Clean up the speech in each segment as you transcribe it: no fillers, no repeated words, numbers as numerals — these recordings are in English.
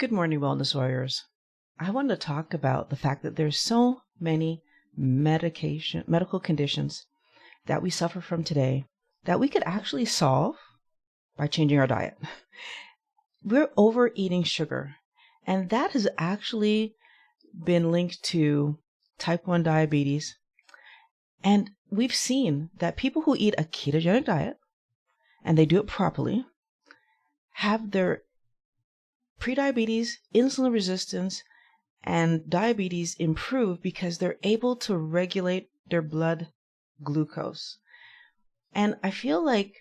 Good morning, Wellness Warriors. I want to talk about the fact that there's so many medical conditions that we suffer from today that we could actually solve by changing our diet. We're overeating sugar, and that has actually been linked to type 1 diabetes. And we've seen that people who eat a ketogenic diet, and they do it properly, have their prediabetes, insulin resistance, and diabetes improve because they're able to regulate their blood glucose. And I feel like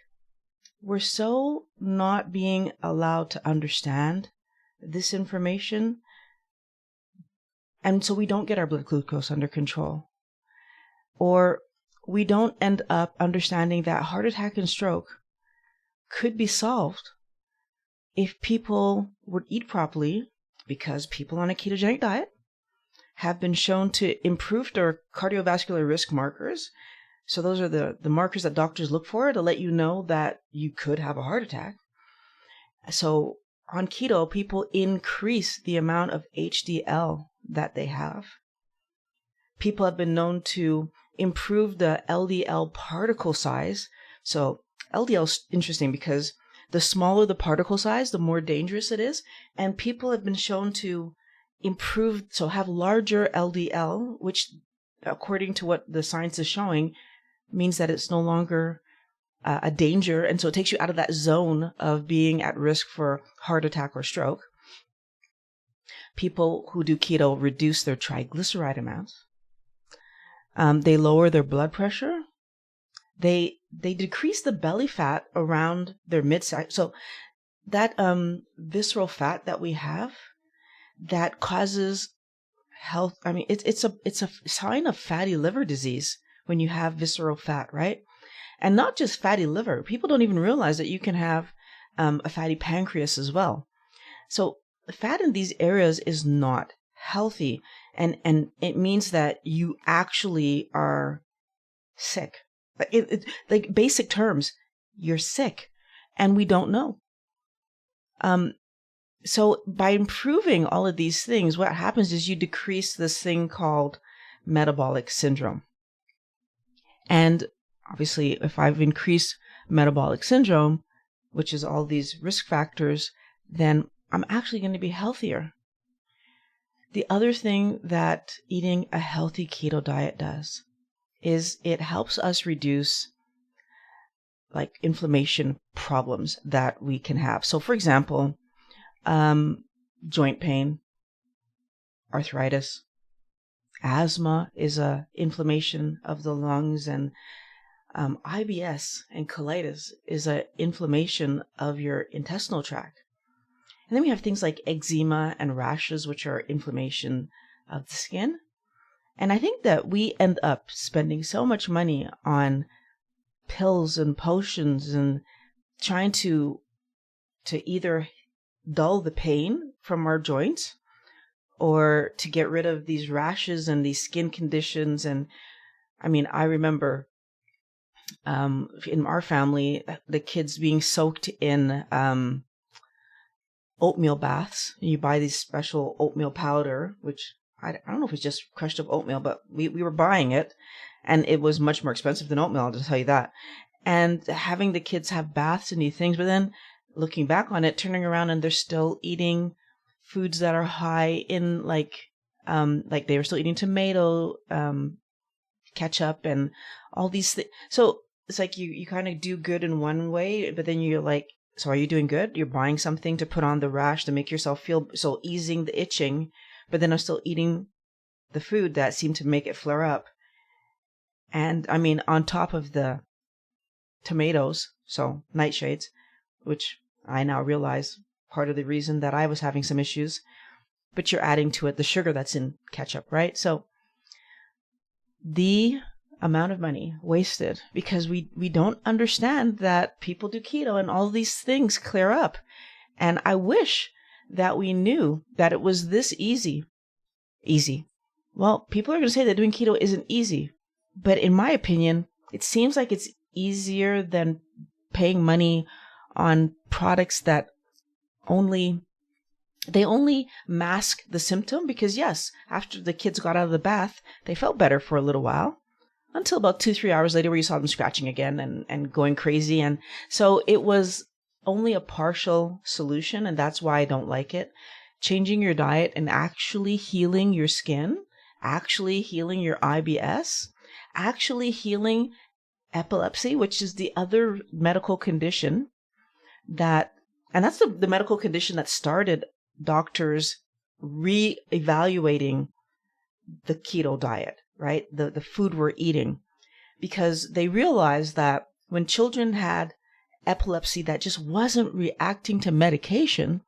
we're so not being allowed to understand this information, and so we don't get our blood glucose under control. Or we don't end up understanding that heart attack and stroke could be solved if people would eat properly, because people on a ketogenic diet have been shown to improve their cardiovascular risk markers. So those are the markers that doctors look for to let you know that you could have a heart attack. So on keto, people increase the amount of HDL that they have. People have been known to improve the LDL particle size. So LDL is interesting because the smaller the particle size, the more dangerous it is. And people have been shown to improve, so have larger LDL, which according to what the science is showing, means that it's no longer a danger. And so it takes you out of that zone of being at risk for heart attack or stroke. People who do keto reduce their triglyceride amounts. They lower their blood pressure. They decrease the belly fat around their midsection. So that visceral fat that we have that causes health. I mean, it's a sign of fatty liver disease when you have visceral fat, right? And not just fatty liver. People don't even realize that you can have a fatty pancreas as well. So fat in these areas is not healthy, and it means that you actually are sick. Like basic terms, you're sick, and we don't know. So by improving all of these things, what happens is you decrease this thing called metabolic syndrome. And obviously, if I've increased metabolic syndrome, which is all these risk factors, then I'm actually going to be healthier. The other thing that eating a healthy keto diet does is it helps us reduce like inflammation problems that we can have. So for example, joint pain, arthritis, asthma is a inflammation of the lungs, and IBS and colitis is a inflammation of your intestinal tract. And then we have things like eczema and rashes, which are inflammation of the skin. And I think that we end up spending so much money on pills and potions and trying to either dull the pain from our joints or to get rid of these rashes and these skin conditions. And I mean, I remember in our family, the kids being soaked in oatmeal baths. You buy these special oatmeal powder, which I don't know if it's just crushed up oatmeal, but we were buying it, and it was much more expensive than oatmeal, I'll just tell you that. And having the kids have baths and these things, but then looking back on it, turning around and they're still eating foods that are high in like they were still eating tomato ketchup and all these things. So it's like you kind of do good in one way, but then you're like, so are you doing good? You're buying something to put on the rash to make yourself feel, so easing the itching, but then I'm still eating the food that seemed to make it flare up. And I mean, on top of the tomatoes, so nightshades, which I now realize part of the reason that I was having some issues, but you're adding to it the sugar that's in ketchup, right? So the amount of money wasted because we don't understand that people do keto and all these things clear up. And I wish that we knew that it was this easy. Well, people are going to say that doing keto isn't easy, but in my opinion, it seems like it's easier than paying money on products that only They only mask the symptom because, yes, after the kids got out of the bath, they felt better for a little while, until about 2-3 hours later where you saw them scratching again and going crazy. And so it was only a partial solution, and that's why I don't like it. Changing your diet and actually healing your skin, actually healing your IBS, actually healing epilepsy, which is the other medical condition and that's the medical condition that started doctors re-evaluating the keto diet, right? The food we're eating, because they realized that when children had epilepsy that just wasn't reacting to medication,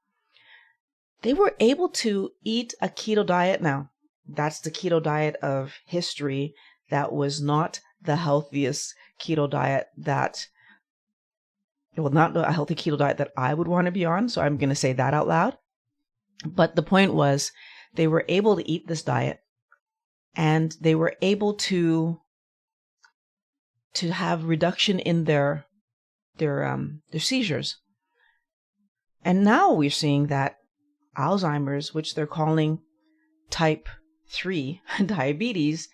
they were able to eat a keto diet. Now, that's the keto diet of history. That was not the healthiest keto diet not a healthy keto diet that I would want to be on. So I'm going to say that out loud. But the point was, they were able to eat this diet and they were able to have reduction in their seizures. And now we're seeing that Alzheimer's, which they're calling type 3 diabetes,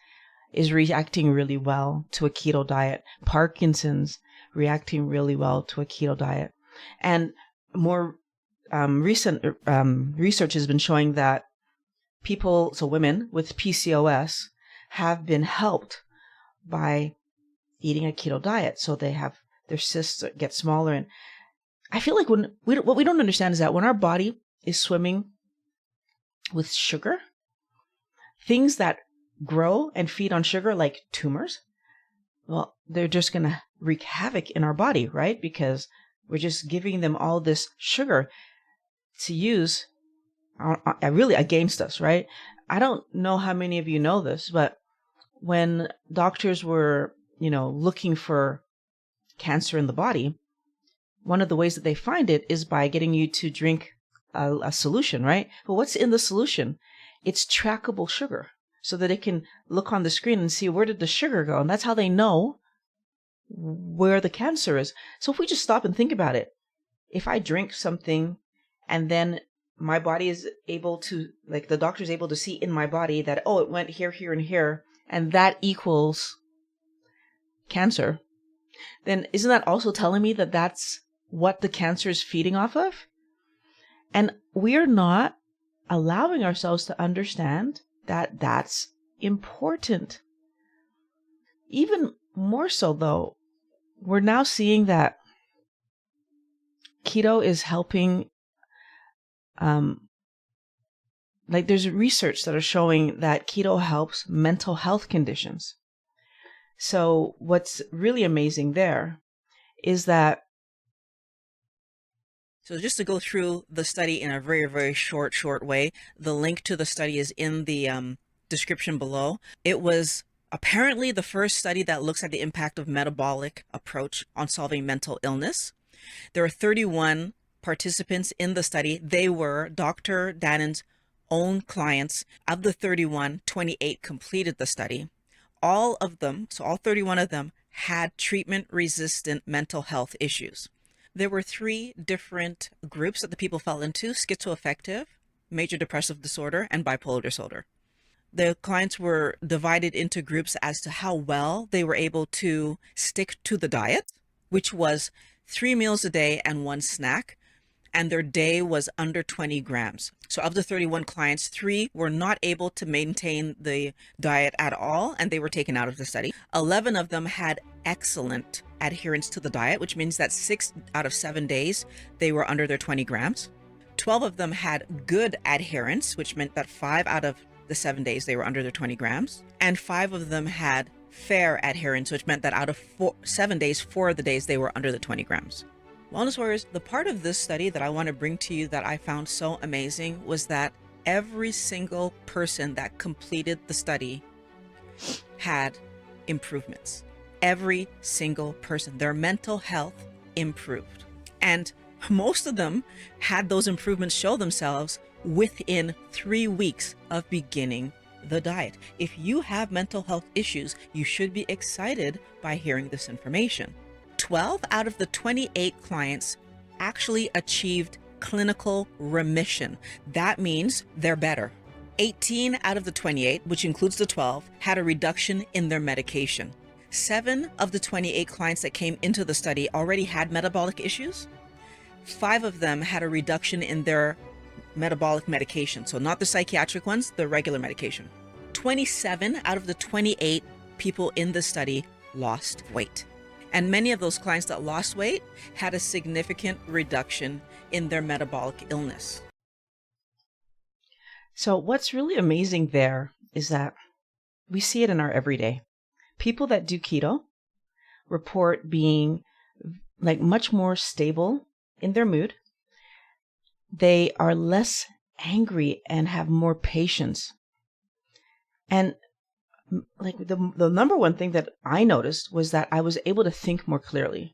is reacting really well to a keto diet. Parkinson's reacting really well to a keto diet. And more recent research has been showing that women with PCOS have been helped by eating a keto diet. So they have their cysts get smaller. And I feel like what we don't understand is that when our body is swimming with sugar, things that grow and feed on sugar, like tumors, well, they're just going to wreak havoc in our body, right? Because we're just giving them all this sugar to use really against us, right? I don't know how many of you know this, but when doctors were, looking for cancer in the body, one of the ways that they find it is by getting you to drink a solution, right? But what's in the solution? It's trackable sugar, so that it can look on the screen and see where did the sugar go. And that's how they know where the cancer is. So if we just stop and think about it, if I drink something and then my body is able to, like the doctor is able to see in my body that, oh, it went here, here, and here, and that equals cancer, then isn't that also telling me that that's what the cancer is feeding off of? And we're not allowing ourselves to understand that that's important. Even more so, though, we're now seeing that keto is helping. There's research that are showing that keto helps mental health conditions. So what's really amazing there is that. So just to go through the study in a very, very short way, the link to the study is in the description below. It was apparently the first study that looks at the impact of metabolic approach on solving mental illness. There are 31 participants in the study. They were Dr. Dannon's own clients. Of the 31, 28 completed the study. All of them, so all 31 of them, had treatment-resistant mental health issues. There were 3 different groups that the people fell into: schizoaffective, major depressive disorder, and bipolar disorder. The clients were divided into groups as to how well they were able to stick to the diet, which was 3 meals a day and 1 snack, and their day was under 20 grams. So of the 31 clients, 3 were not able to maintain the diet at all, and they were taken out of the study. 11 of them had excellent adherence to the diet, which means that 6 out of 7 days, they were under their 20 grams. 12 of them had good adherence, which meant that 5 out of the 7 days, they were under their 20 grams. And 5 of them had fair adherence, which meant that out of 7 days, 4 of the days, they were under the 20 grams. Wellness Warriors, the part of this study that I want to bring to you that I found so amazing was that every single person that completed the study had improvements. Every single person, their mental health improved. And most of them had those improvements show themselves within 3 weeks of beginning the diet. If you have mental health issues, you should be excited by hearing this information. 12 out of the 28 clients actually achieved clinical remission. That means they're better. 18 out of the 28, which includes the 12, had a reduction in their medication. 7 of the 28 clients that came into the study already had metabolic issues. 5 of them had a reduction in their metabolic medication. So not the psychiatric ones, the regular medication. 27 out of the 28 people in the study lost weight. And many of those clients that lost weight had a significant reduction in their metabolic illness. So what's really amazing there is that we see it in our everyday. People that do keto report being like much more stable in their mood. They are less angry and have more patience. And like the number one thing that I noticed was that I was able to think more clearly.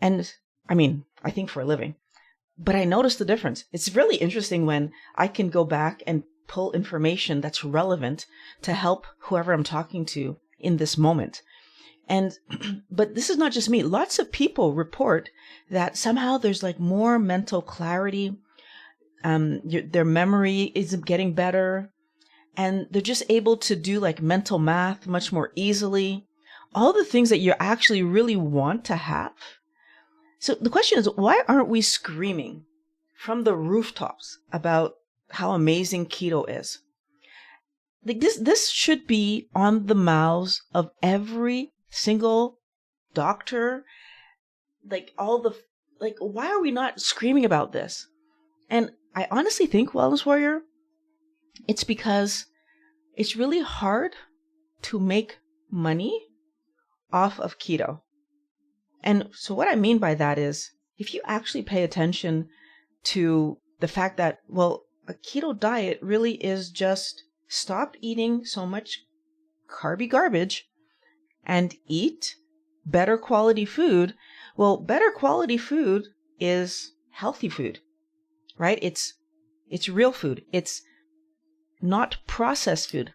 And I mean, I think for a living, but I noticed the difference. It's really interesting when I can go back and pull information that's relevant to help whoever I'm talking to in this moment. And, but this is not just me. Lots of people report that somehow there's like more mental clarity. Their memory is getting better, and they're just able to do like mental math much more easily. All the things that you actually really want to have. So the question is, why aren't we screaming from the rooftops about how amazing keto is? Like this should be on the mouths of every single doctor. Like why are we not screaming about this? And I honestly think, Wellness Warrior, it's because it's really hard to make money off of keto. And so what I mean by that is, if you actually pay attention to the fact that, well, a keto diet really is just stop eating so much carby garbage and eat better quality food. Well, better quality food is healthy food, right? It's real food. It's not processed food.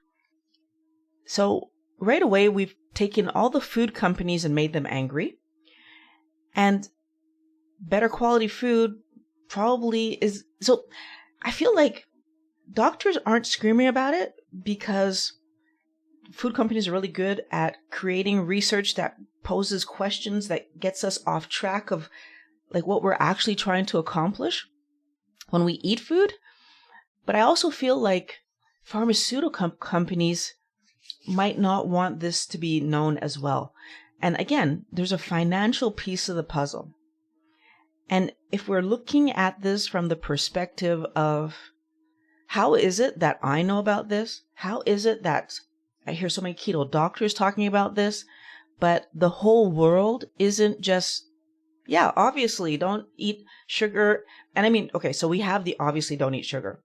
So right away, we've taken all the food companies and made them angry. And better quality food probably is. So I feel like doctors aren't screaming about it because food companies are really good at creating research that poses questions that gets us off track of like what we're actually trying to accomplish when we eat food. But I also feel like pharmaceutical companies might not want this to be known as well. And again, there's a financial piece of the puzzle. And if we're looking at this from the perspective of how is it that I know about this? How is it that I hear so many keto doctors talking about this, but the whole world isn't just, yeah, obviously don't eat sugar. And I mean, okay, so we have the obviously don't eat sugar,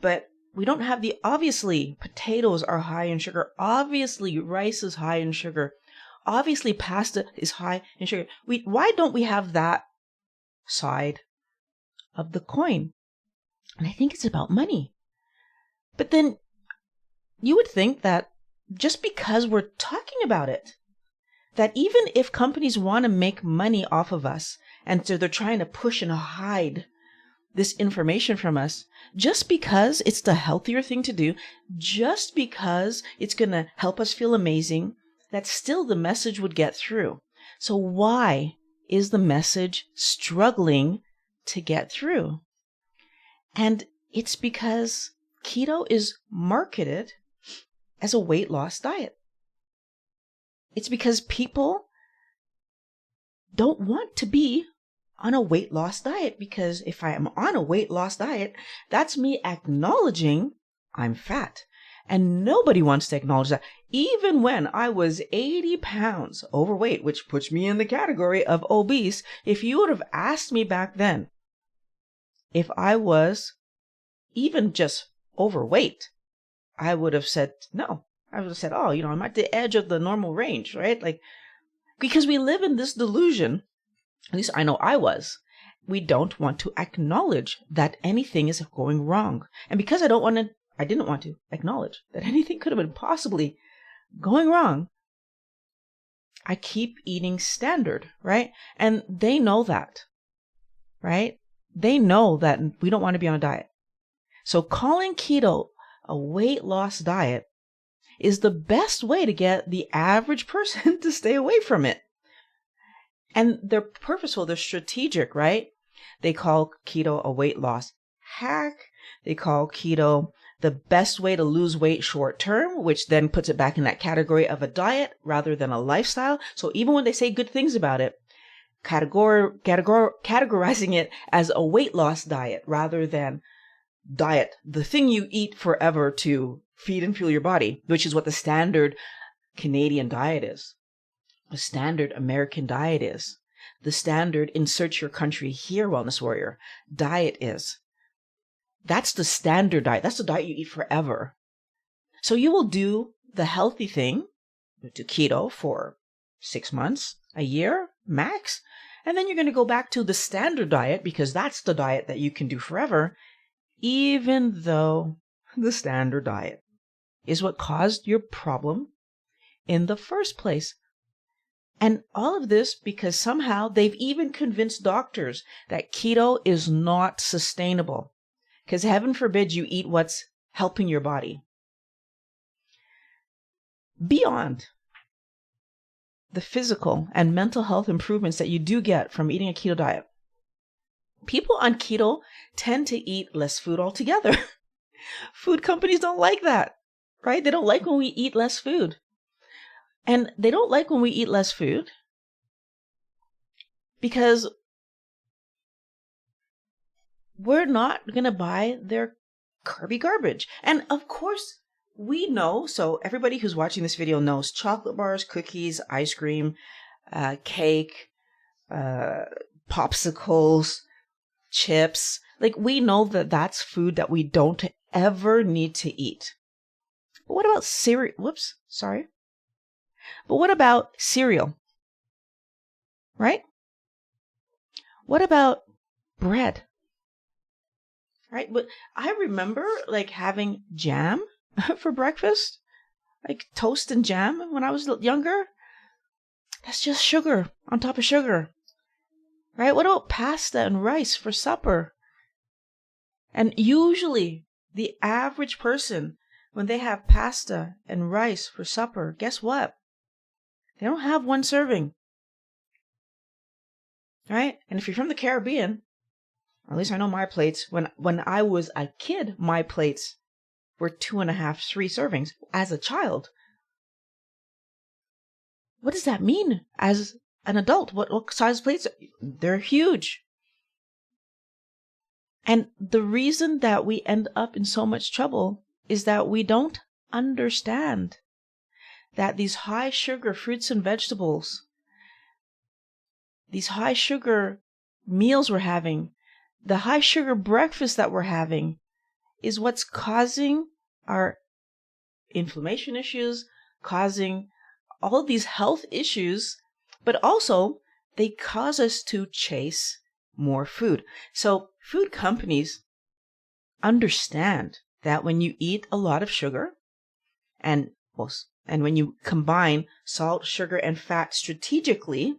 but we don't have the obviously potatoes are high in sugar. Obviously rice is high in sugar. Obviously pasta is high in sugar. Why don't we have that side of the coin? And I think it's about money. But then you would think that just because we're talking about it, that even if companies want to make money off of us, and so they're trying to push and hide this information from us, just because it's the healthier thing to do, just because it's going to help us feel amazing, that still the message would get through. So why is the message struggling to get through? And it's because keto is marketed as a weight loss diet. It's because people don't want to be on a weight loss diet, because if I am on a weight loss diet, that's me acknowledging I'm fat. And nobody wants to acknowledge that. Even when I was 80 pounds overweight, which puts me in the category of obese, if you would have asked me back then if I was even just overweight, I would have said no. I would have said, oh, I'm at the edge of the normal range, right? Like, because we live in this delusion, at least I know I was, we don't want to acknowledge that anything is going wrong. And because I didn't want to acknowledge that anything could have been possibly going wrong, I keep eating standard, right? And they know that, right? they know that we don't want to be on a diet. So calling keto a weight loss diet is the best way to get the average person to stay away from it. And they're purposeful, they're strategic, right? They call keto a weight loss hack. They call keto the best way to lose weight short term, which then puts it back in that category of a diet rather than a lifestyle. So even when they say good things about it, categorizing it as a weight loss diet rather than diet, the thing you eat forever to feed and fuel your body, which is what the standard Canadian diet is, the standard American diet is, the standard insert your country here wellness warrior diet is. That's the standard diet. That's the diet you eat forever. So you will do the healthy thing, do keto for 6 months, a year max, and then you're going to go back to the standard diet because that's the diet that you can do forever, even though the standard diet is what caused your problem in the first place. And all of this because somehow they've even convinced doctors that keto is not sustainable. Because heaven forbid you eat what's helping your body. Beyond the physical and mental health improvements that you do get from eating a keto diet, people on keto tend to eat less food altogether. Food companies don't like that, right? They don't like when we eat less food. And they don't like when we eat less food because we're not going to buy their carby garbage. And of course, we know, so everybody who's watching this video knows chocolate bars, cookies, ice cream, cake, popsicles, chips. Like, we know that that's food that we don't ever need to eat. But what about cereal? Whoops, sorry. But what about cereal? Right? What about bread? Right? But I remember like having jam for breakfast, like toast and jam when I was younger. That's just sugar on top of sugar. Right? What about pasta and rice for supper? And usually the average person, when they have pasta and rice for supper, guess what? They don't have one serving. Right? And if you're from the Caribbean, or at least I know my plates, when I was a kid, my plates were 2.5, 3 servings as a child. What does that mean as an adult? What size plates? They're huge. And the reason that we end up in so much trouble is that we don't understand that these high sugar fruits and vegetables, these high sugar meals we're having, the high sugar breakfast that we're having is what's causing our inflammation issues, causing all of these health issues, but also they cause us to chase more food. So food companies understand that when you eat a lot of sugar and when you combine salt, sugar, and fat strategically,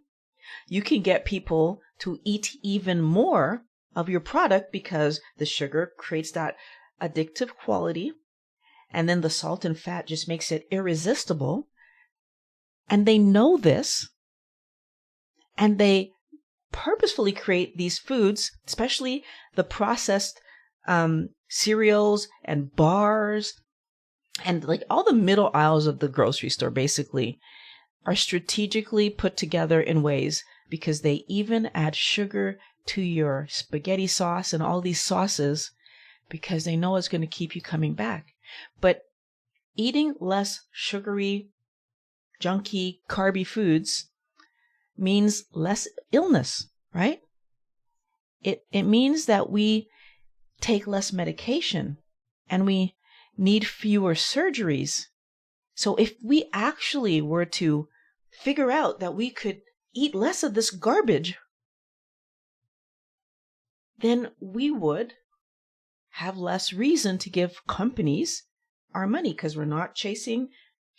you can get people to eat even more of your product because the sugar creates that addictive quality, and then the salt and fat just makes it irresistible. And they know this, and they purposefully create these foods, especially the processed cereals and bars, and like all the middle aisles of the grocery store basically are strategically put together in ways because they even add sugar to your spaghetti sauce and all these sauces because they know it's going to keep you coming back. But eating less sugary, junky, carby foods means less illness, right? It means that we take less medication and we need fewer surgeries. So if we actually were to figure out that we could eat less of this garbage, then we would have less reason to give companies our money because we're not chasing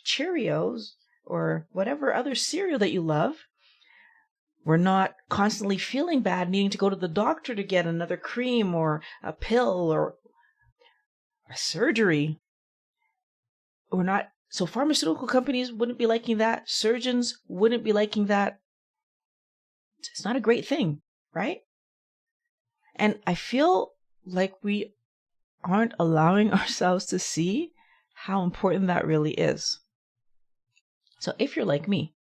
Cheerios or whatever other cereal that you love. We're not constantly feeling bad, needing to go to the doctor to get another cream or a pill or a surgery. So pharmaceutical companies wouldn't be liking that. Surgeons wouldn't be liking that. It's not a great thing, right? And I feel like we aren't allowing ourselves to see how important that really is. So if you're like me,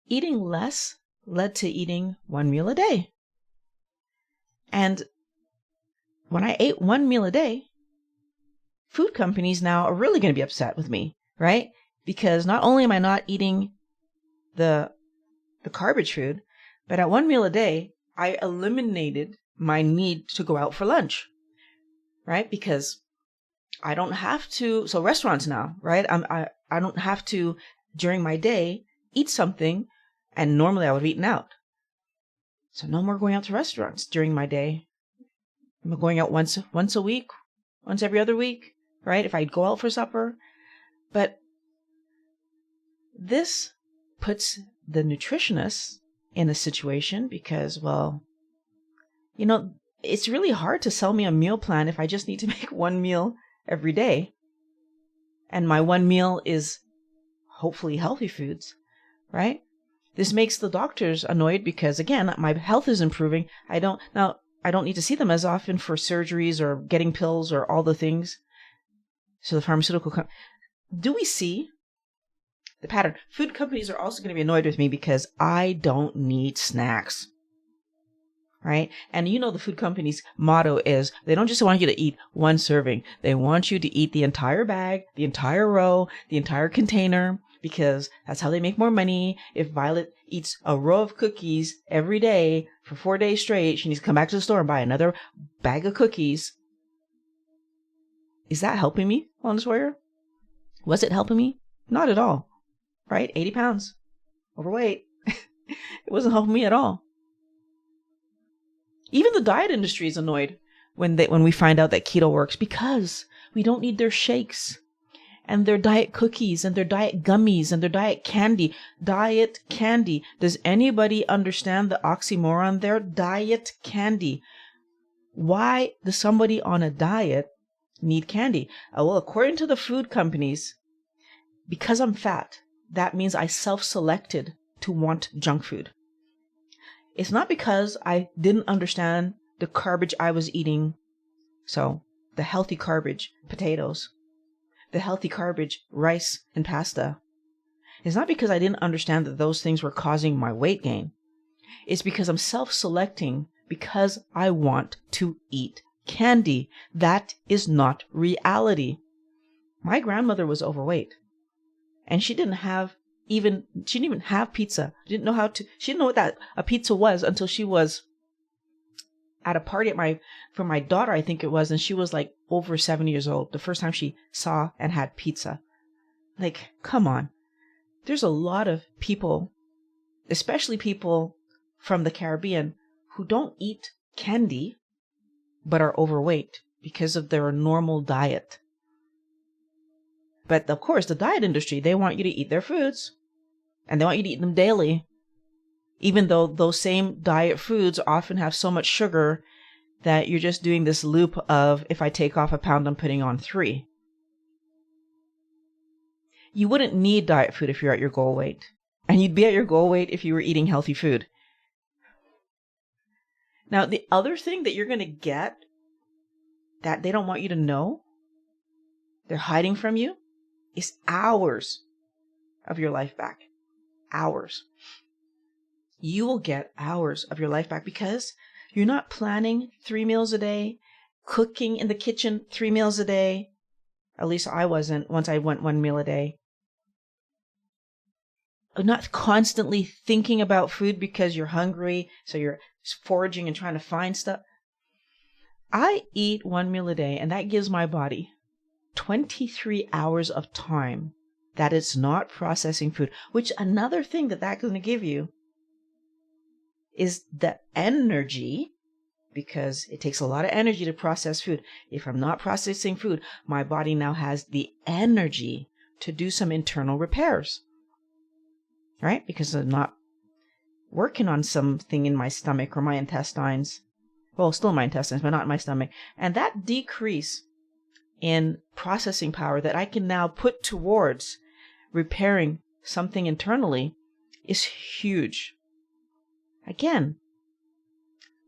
eating less led to eating one meal a day. And when I ate one meal a day, food companies now are really going to be upset with me, right? Because not only am I not eating the garbage food, but at one meal a day, I eliminated my need to go out for lunch, right? Because I don't have to, so restaurants now, right? I don't have to, during my day, eat something, and normally I would have eaten out. So no more going out to restaurants during my day. I'm going out once a week, once every other week, right? If I go out for supper. But this puts the nutritionists in a situation because, well, it's really hard to sell me a meal plan if I just need to make one meal every day. And my one meal is hopefully healthy foods, right? This makes the doctors annoyed because, again, my health is improving. I don't need to see them as often for surgeries or getting pills or all the things. So the pharmaceutical do we see the pattern? Food companies are also going to be annoyed with me because I don't need snacks, right? And the food company's motto is they don't just want you to eat one serving. They want you to eat the entire bag, the entire row, the entire container, because that's how they make more money. If Violet eats a row of cookies every day for 4 days straight, she needs to come back to the store and buy another bag of cookies. Is that helping me, Wellness Warrior? Was it helping me? Not at all, right? 80 pounds, overweight. It wasn't helping me at all. Even the diet industry is annoyed when we find out that keto works because we don't need their shakes and their diet cookies and their diet gummies and their diet candy. Diet candy. Does anybody understand the oxymoron there? Diet candy. Why does somebody on a diet need candy? Well, according to the food companies, because I'm fat, that means I self-selected to want junk food. It's not because I didn't understand the garbage I was eating. So the healthy garbage, potatoes, the healthy garbage, rice and pasta. It's not because I didn't understand that those things were causing my weight gain. It's because I'm self-selecting because I want to eat candy. That is not reality. My grandmother was overweight and she didn't even have pizza. She didn't know what a pizza was until she was at a party for my daughter, I think it was, and she was like over 70 years old. The first time she saw and had pizza. Like, come on. There's a lot of people, especially people from the Caribbean, who don't eat candy, but are overweight because of their normal diet. But of course, the diet industry, they want you to eat their foods. And they want you to eat them daily, even though those same diet foods often have so much sugar that you're just doing this loop of, if I take off a pound, I'm putting on 3. You wouldn't need diet food if you're at your goal weight. And you'd be at your goal weight if you were eating healthy food. Now, the other thing that you're going to get that they don't want you to know, they're hiding from you, is hours of your life back. Hours. You will get hours of your life back because you're not planning 3 meals a day, cooking in the kitchen 3 meals a day. At least I wasn't once I went 1 meal a day. Not constantly thinking about food because you're hungry, so you're foraging and trying to find stuff. I eat 1 meal a day, and that gives my body 23 hours of time that it's not processing food, which another thing that's going to give you is the energy, because it takes a lot of energy to process food. If I'm not processing food, my body now has the energy to do some internal repairs, right? Because working on something in my stomach or my intestines. Well, still in my intestines, but not in my stomach. And that decrease in processing power that I can now put towards repairing something internally is huge. Again,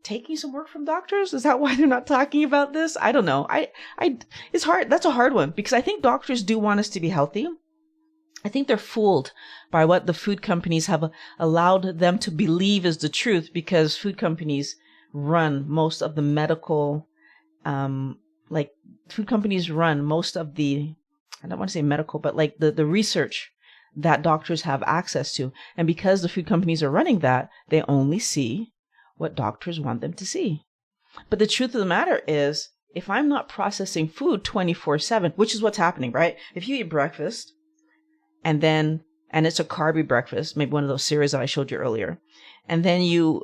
taking some work from doctors? Is that why they're not talking about this? I don't know. It's hard. That's a hard one because I think doctors do want us to be healthy. I think they're fooled by what the food companies have allowed them to believe is the truth, because food companies run most of the medical, food companies run most of the, I don't want to say medical, but like the research that doctors have access to. And because the food companies are running that, they only see what doctors want them to see. But the truth of the matter is, if I'm not processing food 24/7, which is what's happening, right? If you eat breakfast and it's a carby breakfast, maybe one of those cereals that I showed you earlier, and then your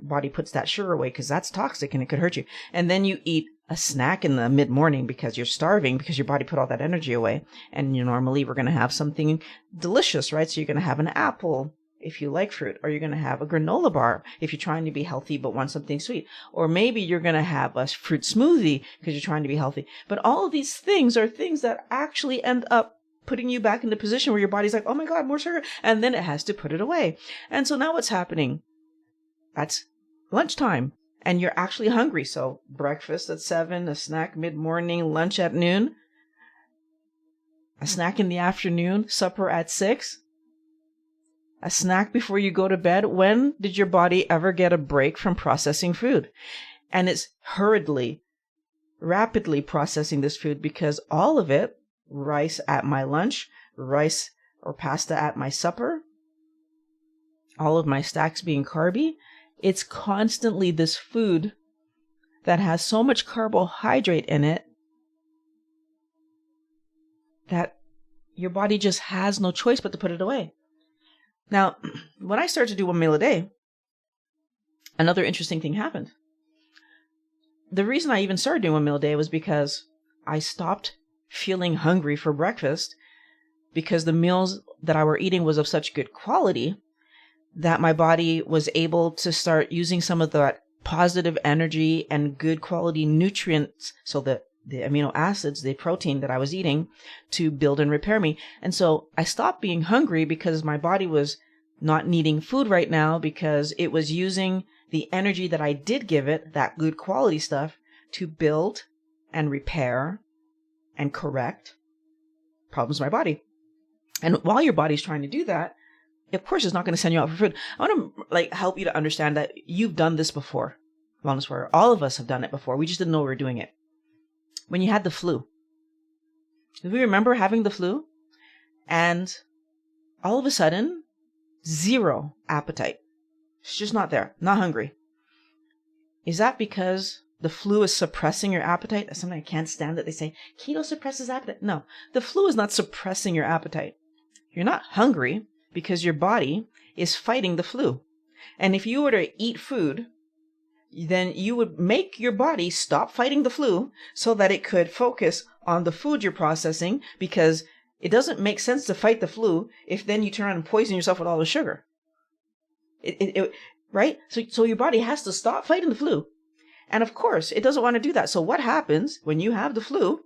body puts that sugar away because that's toxic and it could hurt you. And then you eat a snack in the mid-morning because you're starving, because your body put all that energy away. And normally we're going to have something delicious, right? So you're going to have an apple if you like fruit, or you're going to have a granola bar if you're trying to be healthy but want something sweet. Or maybe you're going to have a fruit smoothie because you're trying to be healthy. But all of these things are things that actually end up putting you back in the position where your body's like, oh my God, more sugar. And then it has to put it away. And so now what's happening? That's lunchtime and you're actually hungry. So breakfast at 7, a snack mid-morning, lunch at noon, a snack in the afternoon, supper at 6, a snack before you go to bed. When did your body ever get a break from processing food? And it's rapidly processing this food, because all of it, rice at my lunch, rice or pasta at my supper, all of my stacks being carby, it's constantly this food that has so much carbohydrate in it that your body just has no choice but to put it away. Now, when I started to do 1 meal a day, another interesting thing happened. The reason I even started doing 1 meal a day was because I stopped feeling hungry for breakfast, because the meals that I were eating was of such good quality that my body was able to start using some of that positive energy and good quality nutrients, so that the amino acids, the protein that I was eating, to build and repair me. And so I stopped being hungry because my body was not needing food right now, because it was using the energy that I did give it, that good quality stuff, to build and repair and correct problems in my body. And while your body's trying to do that, of course, it's not going to send you out for food. I want to help you to understand that you've done this before. Wellness Warrior. All of us have done it before. We just didn't know we were doing it. When you had the flu. Do we remember having the flu? And all of a sudden, zero appetite. It's just not there. Not hungry. Is that because the flu is suppressing your appetite? That's something I can't stand, that they say, keto suppresses appetite. No, the flu is not suppressing your appetite. You're not hungry because your body is fighting the flu. And if you were to eat food, then you would make your body stop fighting the flu so that it could focus on the food you're processing, because it doesn't make sense to fight the flu if then you turn around and poison yourself with all the sugar. Right? So your body has to stop fighting the flu. And of course, it doesn't want to do that. So what happens when you have the flu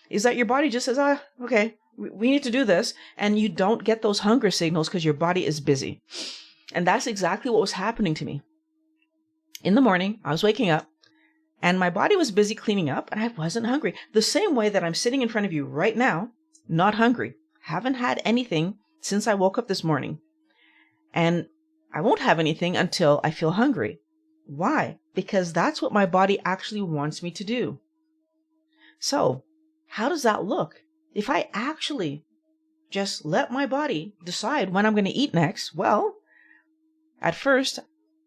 is that your body just says, okay, we need to do this. And you don't get those hunger signals because your body is busy. And that's exactly what was happening to me. In the morning, I was waking up and my body was busy cleaning up and I wasn't hungry. The same way that I'm sitting in front of you right now, not hungry. Haven't had anything since I woke up this morning. And I won't have anything until I feel hungry. Why? Because that's what my body actually wants me to do. So, how does that look? If I actually just let my body decide when I'm going to eat next, well, at first,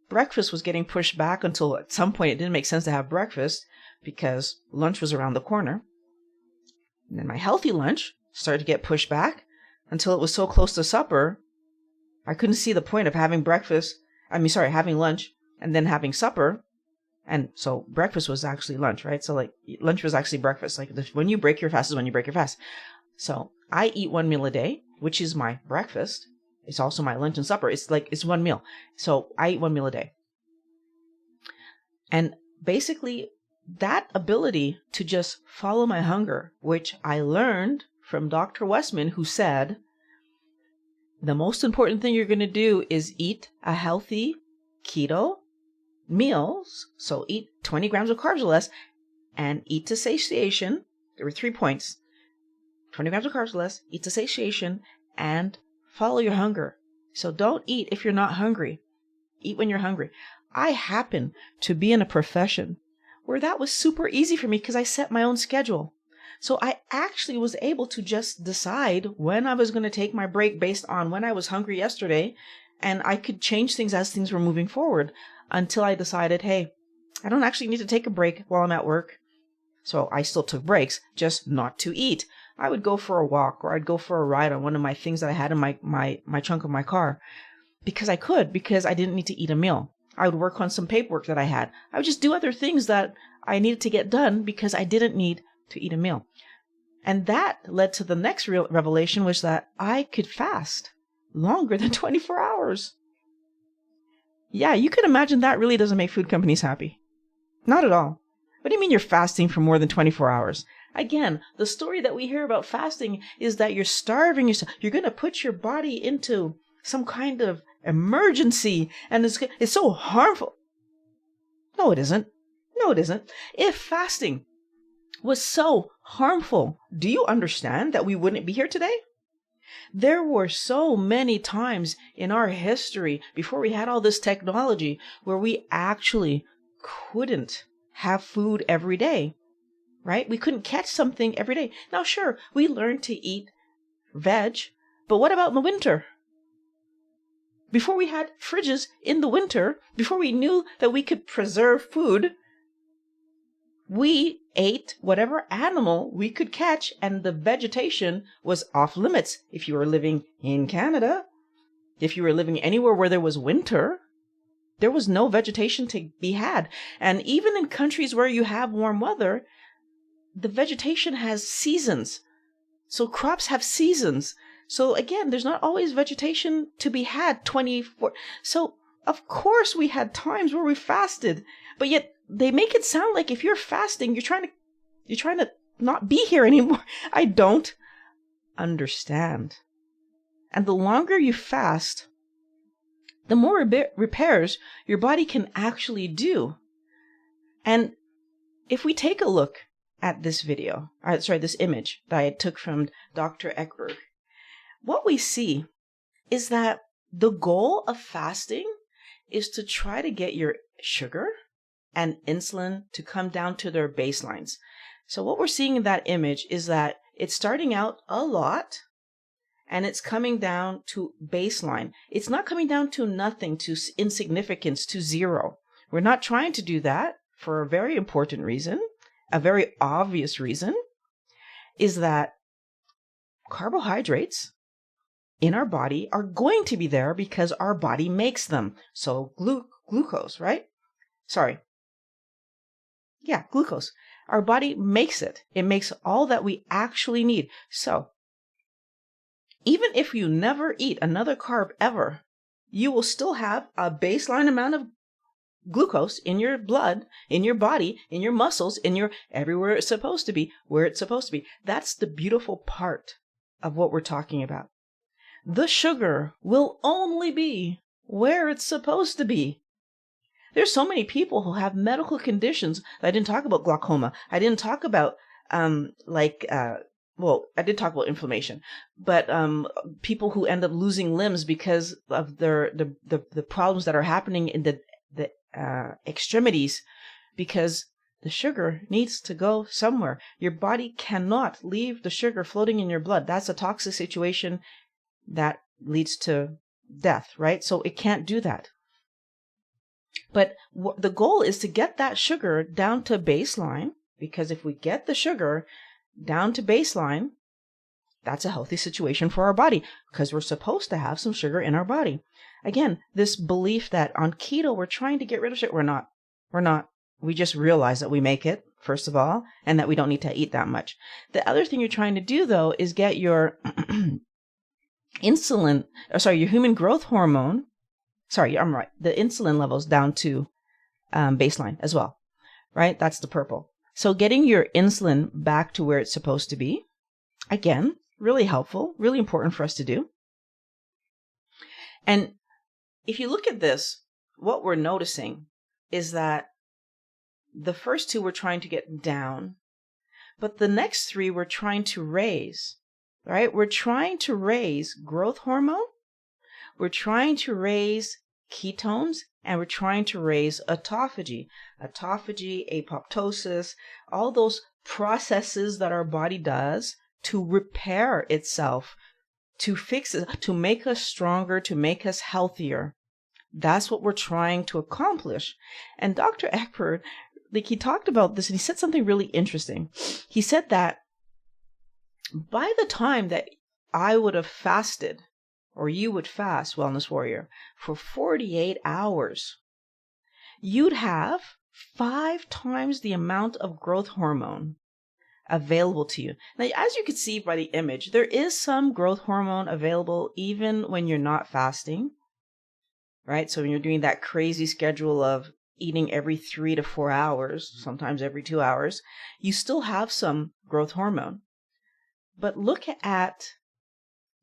breakfast was getting pushed back until at some point it didn't make sense to have breakfast because lunch was around the corner. And then my healthy lunch started to get pushed back until it was so close to supper, I couldn't see the point of having having lunch and then having supper. And so breakfast was actually lunch, right? So like lunch was actually breakfast. Like when you break your fast is when you break your fast. So I eat 1 meal a day, which is my breakfast. It's also my lunch and supper. It's one meal. So I eat one meal a day. And basically that ability to just follow my hunger, which I learned from Dr. Westman, who said, the most important thing you're going to do is eat a healthy keto meals. So eat 20 grams of carbs or less and eat to satiation. There were 3 points. 20 grams of carbs or less, eat to satiation, and follow your hunger. So don't eat if you're not hungry. Eat when you're hungry. I happen to be in a profession where that was super easy for me because I set my own schedule. So I actually was able to just decide when I was going to take my break based on when I was hungry yesterday, and I could change things as things were moving forward until I decided, hey, I don't actually need to take a break while I'm at work. So I still took breaks, just not to eat. I would go for a walk, or I'd go for a ride on one of my things that I had in my trunk of my car because I didn't need to eat a meal. I would work on some paperwork that I had. I would just do other things that I needed to get done because I didn't need to eat a meal. And that led to the next real revelation, was that I could fast longer than 24 hours. Yeah, you can imagine that really doesn't make food companies happy. Not at all. What do you mean you're fasting for more than 24 hours? Again, the story that we hear about fasting is that you're starving yourself. You're going to put your body into some kind of emergency, and it's so harmful. No, it isn't. No, it isn't. If fasting was so harmful, do you understand that we wouldn't be here today? There were so many times in our history before we had all this technology where we actually couldn't have food every day, right? We couldn't catch something every day. Now, sure, we learned to eat veg, but what about in the winter? Before we had fridges in the winter, before we knew that we could preserve food, we ate whatever animal we could catch, and the vegetation was off limits. If you were living in Canada, if you were living anywhere where there was winter, there was no vegetation to be had. And even in countries where you have warm weather, the vegetation has seasons. So crops have seasons. So again, there's not always vegetation to be had 24. So of course we had times where we fasted, but yet they make it sound like if you're fasting, you're trying to not be here anymore. I don't understand. And the longer you fast, the more repairs your body can actually do. And if we take a look at this this image that I took from Dr. Ekberg, what we see is that the goal of fasting is to try to get your sugar and insulin to come down to their baselines. So what we're seeing in that image is that it's starting out a lot and it's coming down to baseline. It's not coming down to nothing, to insignificance, to zero. We're not trying to do that for a very important reason. A very obvious reason is that carbohydrates in our body are going to be there because our body makes them. So glucose, right? Glucose. Our body makes it. It makes all that we actually need. So even if you never eat another carb ever, you will still have a baseline amount of glucose in your blood, in your body, in your muscles, everywhere it's supposed to be, where it's supposed to be. That's the beautiful part of what we're talking about. The sugar will only be where it's supposed to be. There's so many people who have medical conditions. I didn't talk about glaucoma. I didn't talk about I did talk about inflammation, but people who end up losing limbs because of the problems that are happening in the extremities, because the sugar needs to go somewhere. Your body cannot leave the sugar floating in your blood. That's a toxic situation that leads to death, right? So it can't do that. But the goal is to get that sugar down to baseline, because if we get the sugar down to baseline, that's a healthy situation for our body, because we're supposed to have some sugar in our body. Again, this belief that on keto we're trying to get rid of sugar. We're not. We just realize that we make it, first of all, and that we don't need to eat that much. The other thing you're trying to do, though, is get your your human growth hormone, I'm right, the insulin levels down to baseline as well, right? That's the purple. So getting your insulin back to where it's supposed to be, again, really helpful, really important for us to do. And if you look at this, what we're noticing is that the first two we're trying to get down, but the next three we're trying to raise, right? We're trying to raise growth hormone, we're trying to raise ketones, and we're trying to raise autophagy, apoptosis, all those processes that our body does to repair itself, to fix it, to make us stronger, to make us healthier. That's what we're trying to accomplish. And Dr. Ekberg, he talked about this and he said something really interesting. He said that by the time that I would have fasted, or you would fast, Wellness Warrior, for 48 hours, you'd have 5 times the amount of growth hormone available to you. Now, as you can see by the image, there is some growth hormone available even when you're not fasting, right? So when you're doing that crazy schedule of eating every 3 to 4 hours, sometimes every 2 hours, you still have some growth hormone. But look at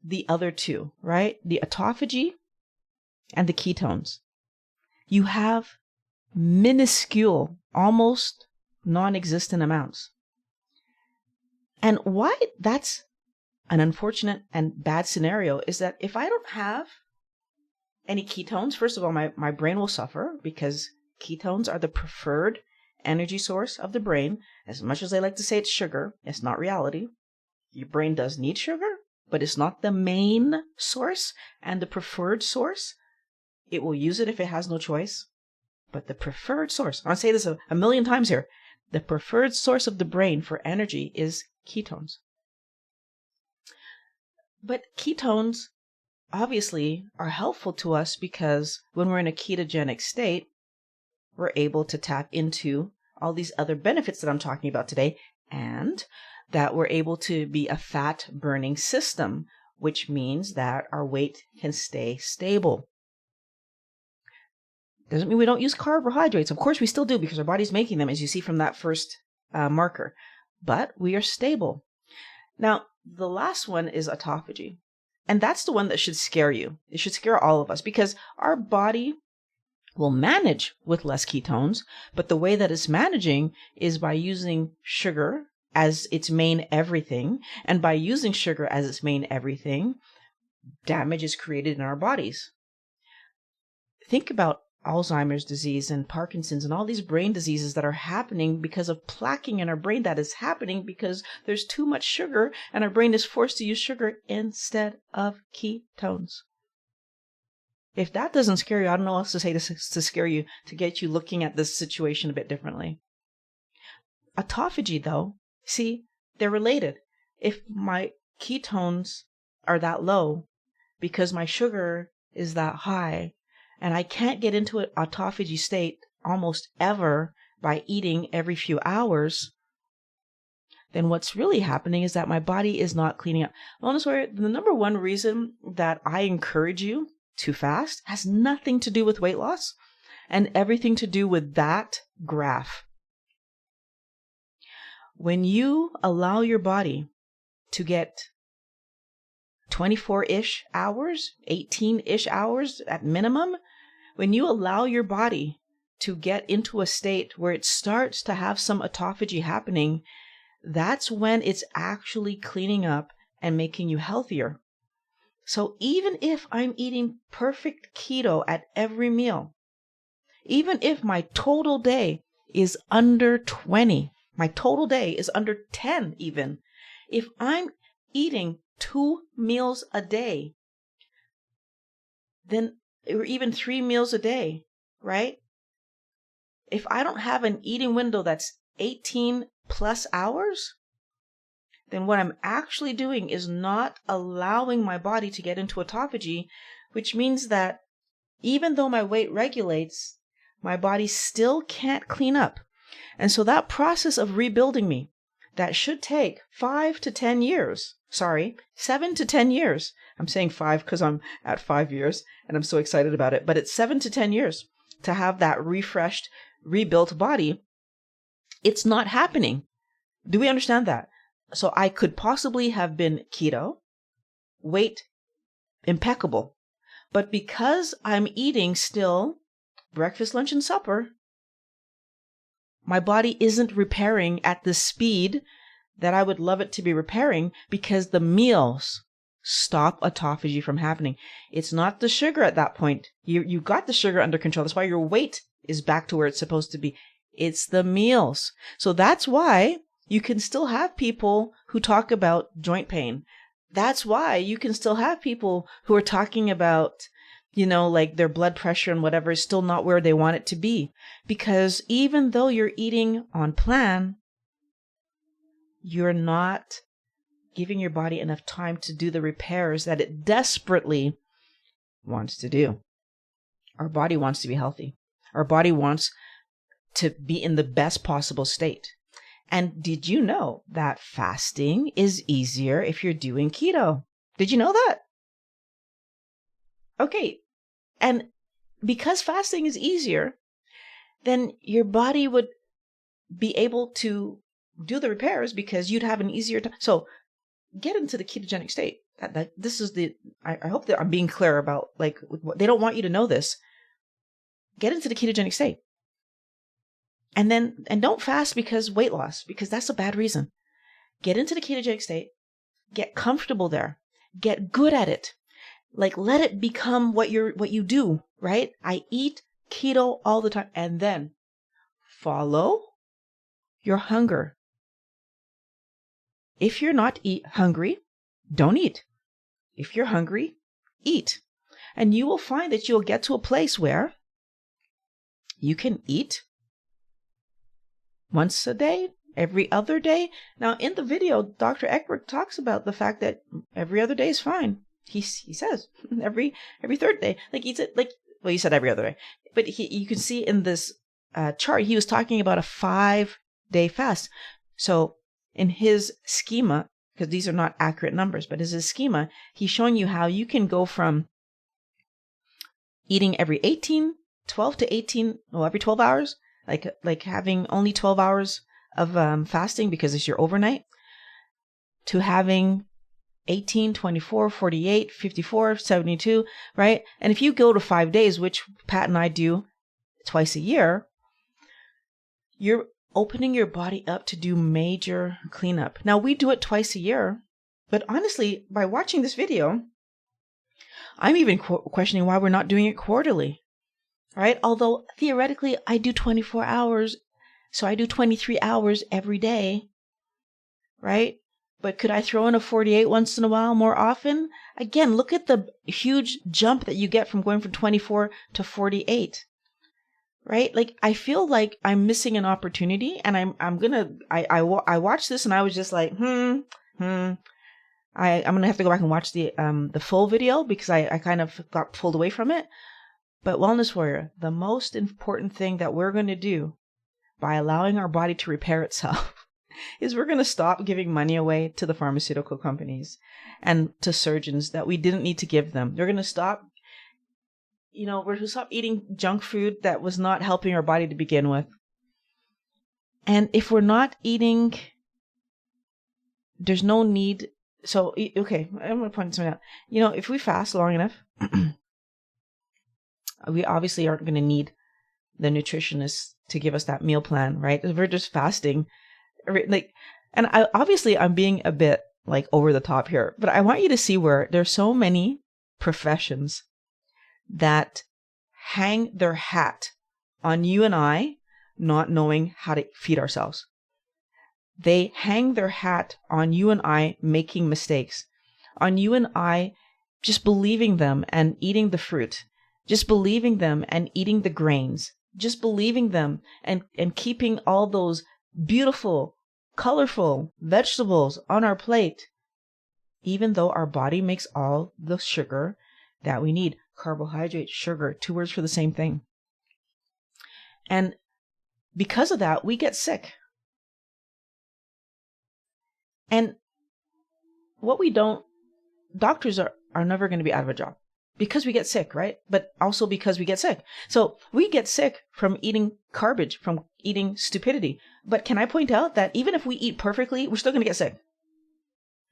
the other two, right? The autophagy and the ketones. You have minuscule, almost non-existent amounts. And why that's an unfortunate and bad scenario is that if I don't have any ketones, first of all, my brain will suffer because ketones are the preferred energy source of the brain. As much as they like to say it's sugar, it's not reality. Your brain does need sugar, but it's not the main source and the preferred source. It will use it if it has no choice. But the preferred source, I'll say this a million times here, the preferred source of the brain for energy is ketones. But ketones obviously are helpful to us because when we're in a ketogenic state, we're able to tap into all these other benefits that I'm talking about today, and that we're able to be a fat burning system, which means that our weight can stay stable. Doesn't mean we don't use carbohydrates. Of course we still do because our body's making them, as you see from that first marker. But we are stable. Now, the last one is autophagy. And that's the one that should scare you. It should scare all of us because our body will manage with less ketones, but the way that it's managing is by using sugar as its main everything. And by using sugar as its main everything, damage is created in our bodies. Think about Alzheimer's disease and Parkinson's and all these brain diseases that are happening because of plaquing in our brain. That is happening because there's too much sugar and our brain is forced to use sugar instead of ketones. If that doesn't scare you, I don't know what else to say to scare you, to get you looking at this situation a bit differently. Autophagy, though, see, they're related. If my ketones are that low because my sugar is that high, and I can't get into an autophagy state almost ever by eating every few hours, then what's really happening is that my body is not cleaning up. Honestly, the number one reason that I encourage you to fast has nothing to do with weight loss and everything to do with that graph. When you allow your body to get 24-ish hours, 18-ish hours at minimum, when you allow your body to get into a state where it starts to have some autophagy happening, that's when it's actually cleaning up and making you healthier. So even if I'm eating perfect keto at every meal, even if my total day is under 20, my total day is under 10 even, if I'm eating 2 meals a day, then, or even 3 meals a day, right? If I don't have an eating window that's 18 plus hours, then what I'm actually doing is not allowing my body to get into autophagy, which means that even though my weight regulates, my body still can't clean up. And so that process of rebuilding me, that should take 5 to 10 years. Sorry, 7 to 10 years. I'm saying 5 because I'm at 5 years and I'm so excited about it. But it's 7 to 10 years to have that refreshed, rebuilt body. It's not happening. Do we understand that? So I could possibly have been keto, weight impeccable. But because I'm eating still breakfast, lunch, and supper, my body isn't repairing at the speed that I would love it to be repairing because the meals stop autophagy from happening. It's not the sugar at that point. You got the sugar under control. That's why your weight is back to where it's supposed to be. It's the meals. So that's why you can still have people who talk about joint pain. That's why you can still have people who are talking about, like their blood pressure and whatever is still not where they want it to be. Because even though you're eating on plan, you're not giving your body enough time to do the repairs that it desperately wants to do. Our body wants to be healthy. Our body wants to be in the best possible state. And did you know that fasting is easier if you're doing keto? Did you know that? Okay. And because fasting is easier, then your body would be able to do the repairs because you'd have an easier time. So get into the ketogenic state. This is I hope that I'm being clear about, like, they don't want you to know this. Get into the ketogenic state. And don't fast because weight loss, because that's a bad reason. Get into the ketogenic state, get comfortable there, get good at it. Like, let it become what you do, right? I eat keto all the time, and then follow your hunger. If you're not hungry, don't eat. If you're hungry, eat. And you will find that you'll get to a place where you can eat once a day, every other day. Now, in the video, Dr. Ekberg talks about the fact that every other day is fine. He says every third day, like eats it, he said every other day, but you can see in this chart, he was talking about a 5-day fast. So in his schema, because these are not accurate numbers, but as his schema, he's showing you how you can go from eating every 12 to 18, every 12 hours, like having only 12 hours of fasting because it's your overnight, to having 18, 24, 48, 54, 72, right? And if you go to 5 days, which Pat and I do twice a year, you're opening your body up to do major cleanup. Now, we do it twice a year, but honestly, by watching this video, I'm even questioning why we're not doing it quarterly, right? Although theoretically, I do 24 hours, so I do 23 hours every day, right? But could I throw in a 48 once in a while more often? Again, look at the huge jump that you get from going from 24 to 48, right? Like, I feel like I'm missing an opportunity, and I watched this and I was just like, I'm going to have to go back and watch the full video because I kind of got pulled away from it. But Wellness Warrior, the most important thing that we're going to do by allowing our body to repair itself is we're going to stop giving money away to the pharmaceutical companies and to surgeons that we didn't need to give them. We're going to stop, we're going to stop eating junk food that was not helping our body to begin with. And if we're not eating, there's no need. So, okay, I'm going to point something out. If we fast long enough, we obviously aren't going to need the nutritionist to give us that meal plan, right? If we're just fasting, and I'm being a bit over the top here, but I want you to see where there's so many professions that hang their hat on you and I not knowing how to feed ourselves. They hang their hat on you and I making mistakes, on you and I just believing them and eating the fruit, just believing them and eating the grains, just believing them and keeping all those beautiful, colorful vegetables on our plate, even though our body makes all the sugar that we need. Carbohydrate, sugar, 2 words for the same thing. And because of that, we get sick. And doctors are never going to be out of a job because we get sick, right? But also because we get sick. So we get sick from eating garbage, from eating stupidity. But can I point out that even if we eat perfectly, we're still going to get sick,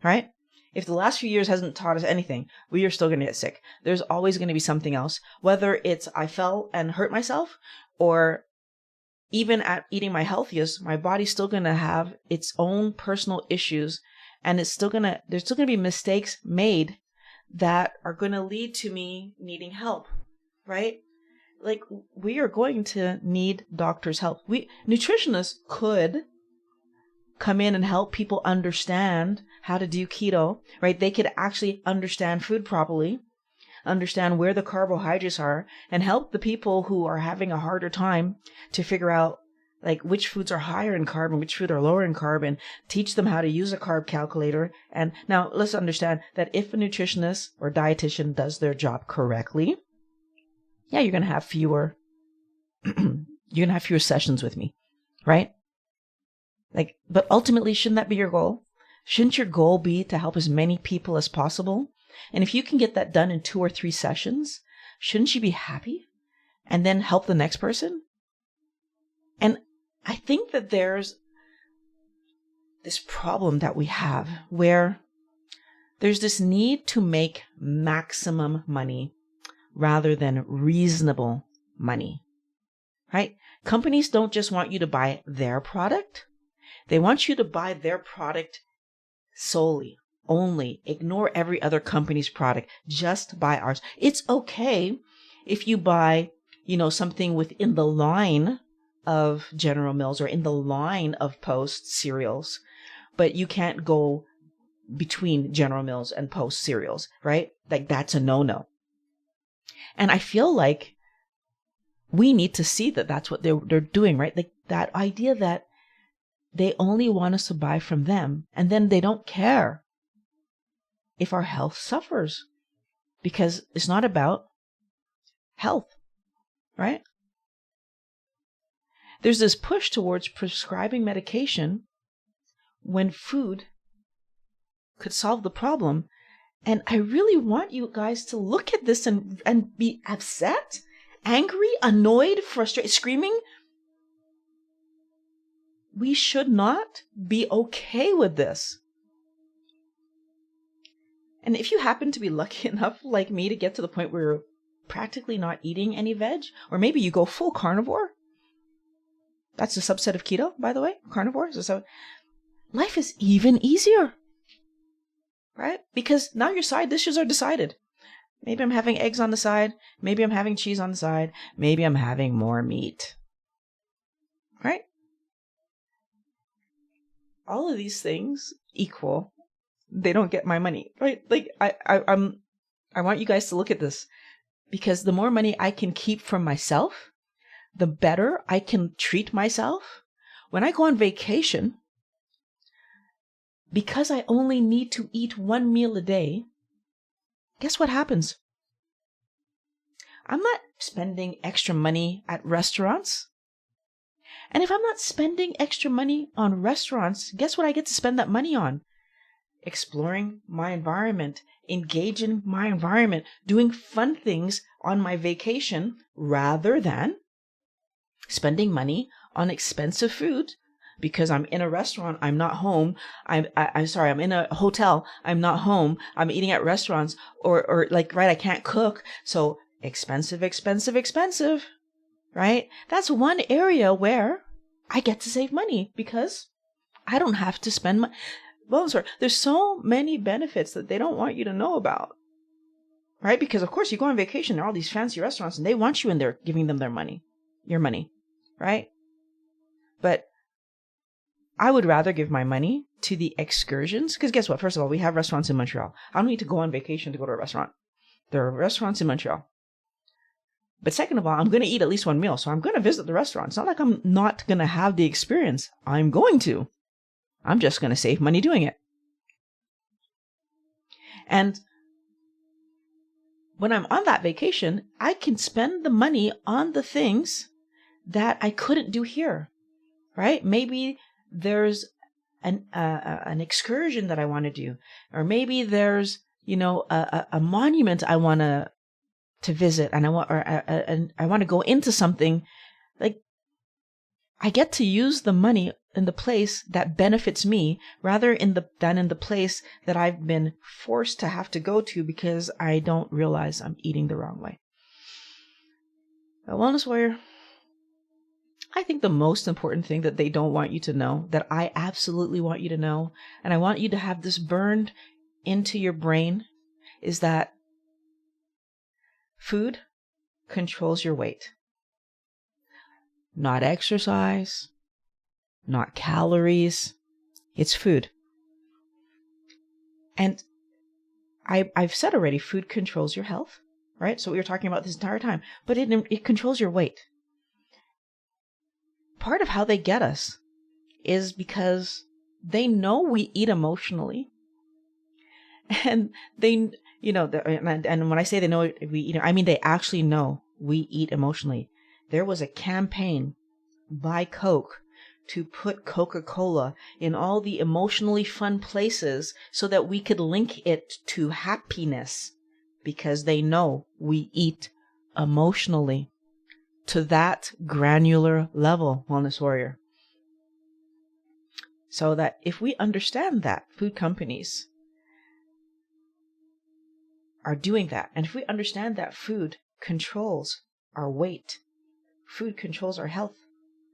right? If the last few years hasn't taught us anything, we are still going to get sick. There's always going to be something else, whether it's I fell and hurt myself, or even at eating my healthiest, my body's still going to have its own personal issues, and there's still going to be mistakes made that are going to lead to me needing help, right? Like, we are going to need doctors' help. Nutritionists could come in and help people understand how to do keto, right? They could actually understand food properly, understand where the carbohydrates are, and help the people who are having a harder time to figure out like which foods are higher in carb and which food are lower in carb, and teach them how to use a carb calculator. And now let's understand that if a nutritionist or dietitian does their job correctly, yeah, you're going to have fewer sessions with me, right? Like, but ultimately, shouldn't that be your goal? Shouldn't your goal be to help as many people as possible? And if you can get that done in 2 or 3 sessions, shouldn't you be happy and then help the next person? And I think that there's this problem that we have where there's this need to make maximum money rather than reasonable money, right? Companies don't just want you to buy their product. They want you to buy their product solely, only. Ignore every other company's product. Just buy ours. It's okay if you buy, something within the line of General Mills or in the line of Post cereals, but you can't go between General Mills and Post cereals, right? Like, that's a no-no. And I feel like we need to see that that's what they're doing, right? Like, that idea that they only want us to buy from them, and then they don't care if our health suffers, because it's not about health, right? There's this push towards prescribing medication when food could solve the problem. And I really want you guys to look at this and be upset, angry, annoyed, frustrated, screaming. We should not be okay with this. And if you happen to be lucky enough, like me, to get to the point where you're practically not eating any veg, or maybe you go full carnivore. That's a subset of keto, by the way. Carnivore. So life is even easier, right? Because now your side dishes are decided. Maybe I'm having eggs on the side. Maybe I'm having cheese on the side. Maybe I'm having more meat, right? All of these things equal. They don't get my money, right? Like, I want you guys to look at this, because the more money I can keep from myself, the better I can treat myself. When I go on vacation, because I only need to eat 1 meal a day, guess what happens? I'm not spending extra money at restaurants. And if I'm not spending extra money on restaurants, guess what I get to spend that money on? Exploring my environment, engaging my environment, doing fun things on my vacation, rather than spending money on expensive food because I'm in a restaurant, I'm not home. I'm in a hotel, I'm not home. I'm eating at restaurants, or like, right, I can't cook. So expensive, right? That's one area where I get to save money because I don't have to spend money. Well, sorry, there's so many benefits that they don't want you to know about, right? Because of course you go on vacation, there are all these fancy restaurants and they want you in there giving them your money, right? But I would rather give my money to the excursions, because guess what? First of all, we have restaurants in Montreal. I don't need to go on vacation to go to a restaurant. There are restaurants in Montreal. But second of all, I'm going to eat at least 1 meal, so I'm going to visit the restaurant. It's not like I'm not going to have the experience. I'm going to. I'm just going to save money doing it. And when I'm on that vacation, I can spend the money on the things that I couldn't do here, right? Maybe there's an excursion that I want to do, or maybe there's, a monument I want to visit, and I want to go into something. Like, I get to use the money in the place that benefits me rather than in the place that I've been forced to have to go to because I don't realize I'm eating the wrong way. A wellness warrior, I think the most important thing that they don't want you to know, that I absolutely want you to know, and I want you to have this burned into your brain, is that food controls your weight. Not exercise, not calories, it's food. And I've said already, food controls your health, right? So we were talking about this entire time, but it controls your weight. Part of how they get us is because they know we eat emotionally. And they, and when I say they know we eat, I mean they actually know we eat emotionally. There was a campaign by Coke to put Coca-Cola in all the emotionally fun places so that we could link it to happiness, because they know we eat emotionally to that granular level, wellness warrior. So that if we understand that food companies are doing that, and if we understand that food controls our weight, food controls our health,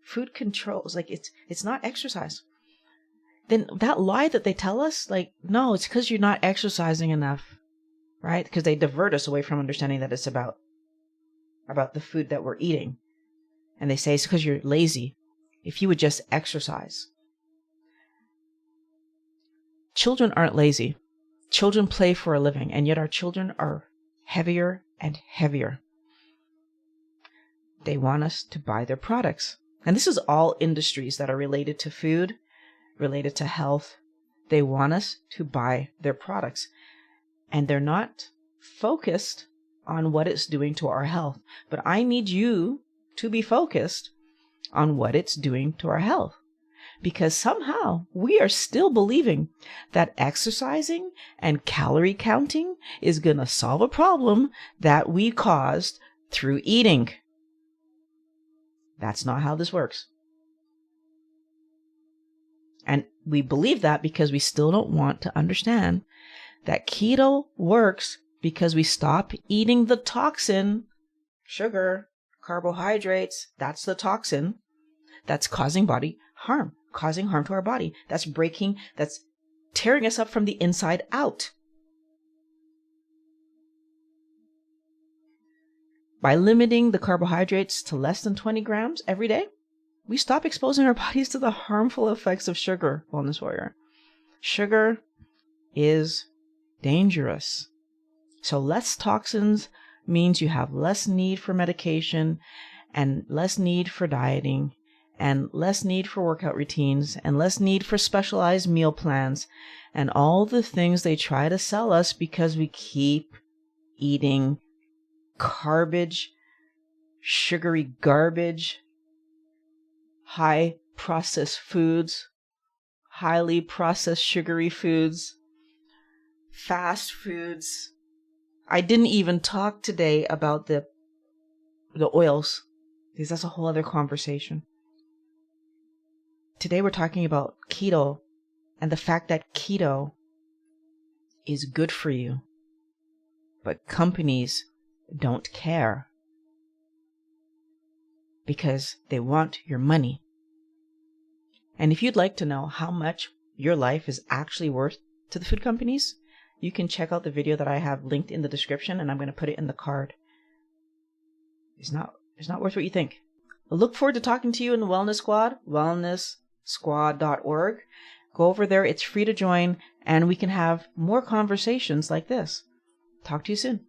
food controls, like it's not exercise, then that lie that they tell us, like, no, it's because you're not exercising enough, right? Because they divert us away from understanding that it's about the food that we're eating. And they say it's because you're lazy. If you would just exercise. Children aren't lazy. Children play for a living, and yet our children are heavier and heavier. They want us to buy their products. And this is all industries that are related to food, related to health. They want us to buy their products. And they're not focused on what it's doing to our health. But I need you to be focused on what it's doing to our health. Because somehow we are still believing that exercising and calorie counting is going to solve a problem that we caused through eating. That's not how this works. And we believe that because we still don't want to understand that keto works because we stop eating the toxin, sugar, carbohydrates. That's the toxin that's causing body harm, causing harm to our body. That's tearing us up from the inside out. By limiting the carbohydrates to less than 20 grams every day, we stop exposing our bodies to the harmful effects of sugar, wellness warrior. Sugar is dangerous. So less toxins means you have less need for medication and less need for dieting and less need for workout routines and less need for specialized meal plans and all the things they try to sell us because we keep eating garbage, sugary garbage, high processed foods, highly processed sugary foods, fast foods. I didn't even talk today about the oils, because that's a whole other conversation. Today we're talking about keto and the fact that keto is good for you, but companies don't care because they want your money. And if you'd like to know how much your life is actually worth to the food companies, you can check out the video that I have linked in the description, and I'm going to put it in the card. It's not worth what you think. I look forward to talking to you in the Wellness Squad, wellnesssquad.org. Go over there. It's free to join, and we can have more conversations like this. Talk to you soon.